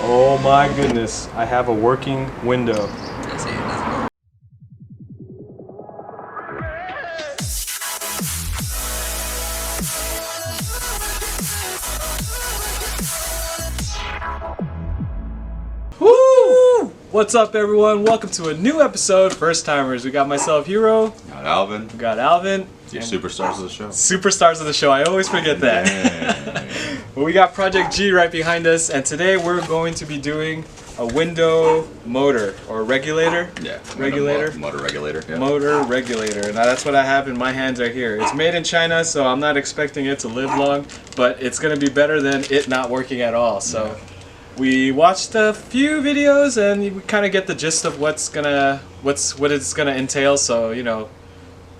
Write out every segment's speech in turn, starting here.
Oh my goodness, I have a working window. Woo! What's up, everyone? Welcome to a new episode, First Timers. We got myself, Hiro. Got Alvin. We got Alvin. Your superstars of the show. Superstars of the show. I always forget that. But we got Project G right behind us, and today we're going to be doing a window motor or regulator. Yeah. Regulator. Motor regulator. Yeah. Motor regulator. Now that's what I have in my hands right here. It's made in China, so I'm not expecting it to live long, but it's going to be better than it not working at all. So. Yeah. We watched a few videos and we kind of get the gist of what it's gonna entail. So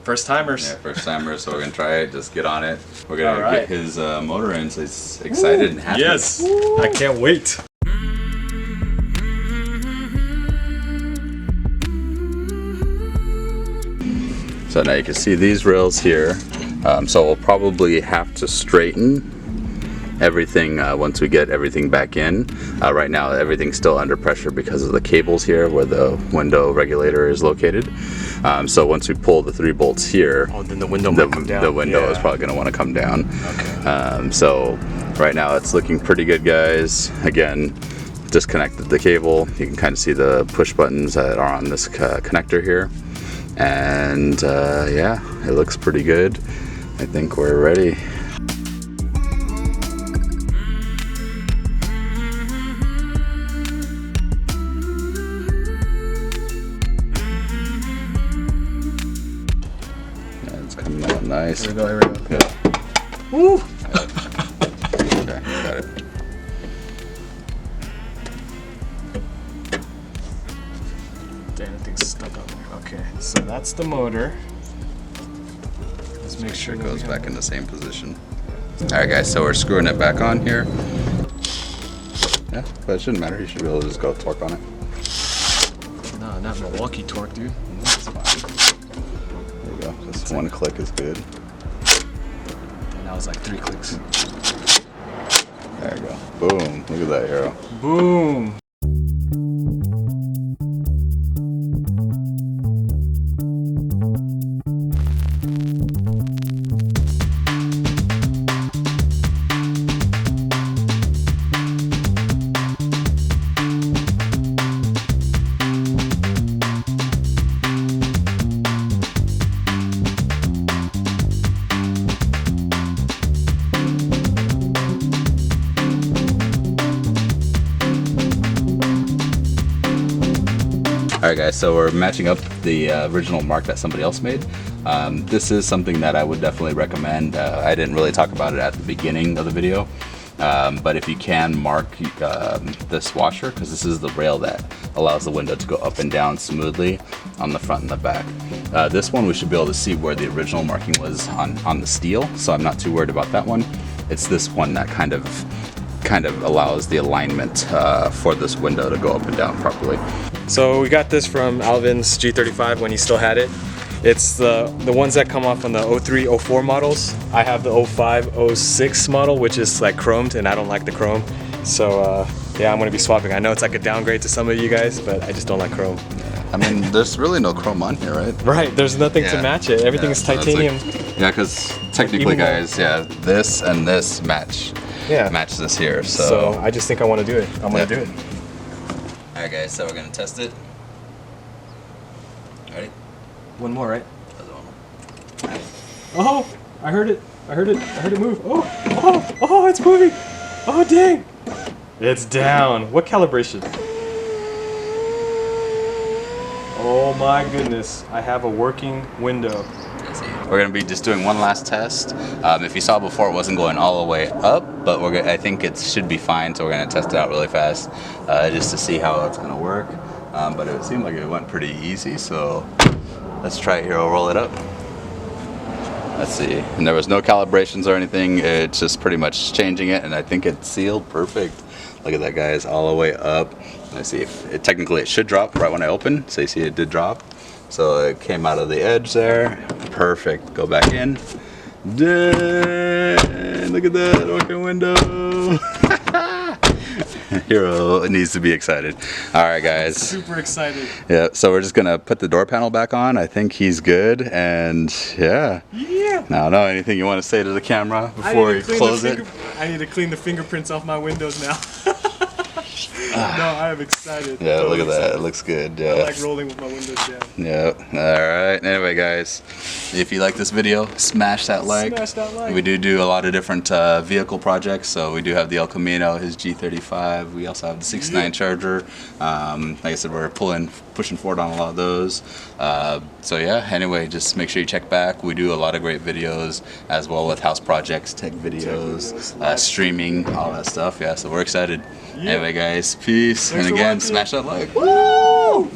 first timers. Yeah, first timers. So we're gonna try it. Just get on it. We're gonna get his motor in. So he's excited and happy. Yes, I can't wait. So now you can see these rails here. So we'll probably have to straighten everything once we get everything back in. Right now everything's still under pressure because of the cables here where the window regulator is located. So once we pull the 3 bolts here, then the window might come down. The window is probably going to want to come down. Okay. So right now it's looking pretty good, guys. Again, disconnected the cable. You can kind of see the push buttons that are on this connector here. And yeah, it looks pretty good. I think we're ready. Coming out nice. Here we go, here we go. Yeah. Woo! Okay, got it. Damn, that thing's stuck on there. Okay, so that's the motor. Let's make sure it goes back in the same position. Alright guys, so we're screwing it back on here. Yeah, but it shouldn't matter. You should be able to just go torque on it. No, not Milwaukee torque, dude. That's fine. There we go. Just one click is good. And that was like 3 clicks. There you go. Boom. Look at that, Hiro. Boom. Alright guys, so we're matching up the original mark that somebody else made. This is something that I would definitely recommend. I didn't really talk about it at the beginning of the video, but if you can mark this washer, because this is the rail that allows the window to go up and down smoothly on the front and the back. This one we should be able to see where the original marking was on the steel, so I'm not too worried about that one. It's this one that kind of allows the alignment for this window to go up and down properly. So we got this from Alvin's G35 when he still had it. It's the ones that come off on the 03, 04 models. I have the 05, 06 model, which is like chromed, and I don't like the chrome. So yeah, I'm gonna be swapping. I know it's like a downgrade to some of you guys, but I just don't like chrome. I mean, there's really no chrome on here, right? Right, there's nothing to match it. Everything is titanium. Yeah, because technically, guys, yeah, this and this match this here. So I just think I want to do it. I'm gonna do it. Alright guys, so we're gonna test it. Ready? One more, right? Oh, I heard it. I heard it move. Oh, it's moving. Oh, dang. It's down. What calibration? Oh my goodness, I have a working window. We're going to be just doing one last test. If you saw before, it wasn't going all the way up, but I think it should be fine, so we're going to test it out really fast just to see how it's going to work. But it seemed like it went pretty easy, so let's try it here. I'll roll it up. Let's see. And there was no calibrations or anything. It's just pretty much changing it, and I think it's sealed perfect. Look at that, guys, all the way up. Let's see if it technically it should drop right when I open. So you see it did drop. So it came out of the edge there. Perfect. Go back in. Dang, look at that working window. Hiro needs to be excited. All right, guys. Super excited. Yeah, so we're just gonna put the door panel back on. I think he's good, and yeah. Yeah. I don't know, anything you want to say to the camera before you close it? I need to clean the fingerprints off my windows now. No, I am excited. Yeah, Totally look at that. excited. It looks good. I Yeah. like rolling with my windows down. Yeah. All right. Anyway, guys, if you like this video, smash that like. Smash that like. We do a lot of different vehicle projects. So we do have the El Camino, his G35. We also have the 69 Charger. Like I said, we're pushing forward on a lot of those. So yeah. Anyway, just make sure you check back. We do a lot of great videos as well with house projects, tech videos, streaming, all that stuff. Yeah. So we're excited. Yeah. Anyway, guys, peace. Thanks and for again, watching. smash that like. Woo!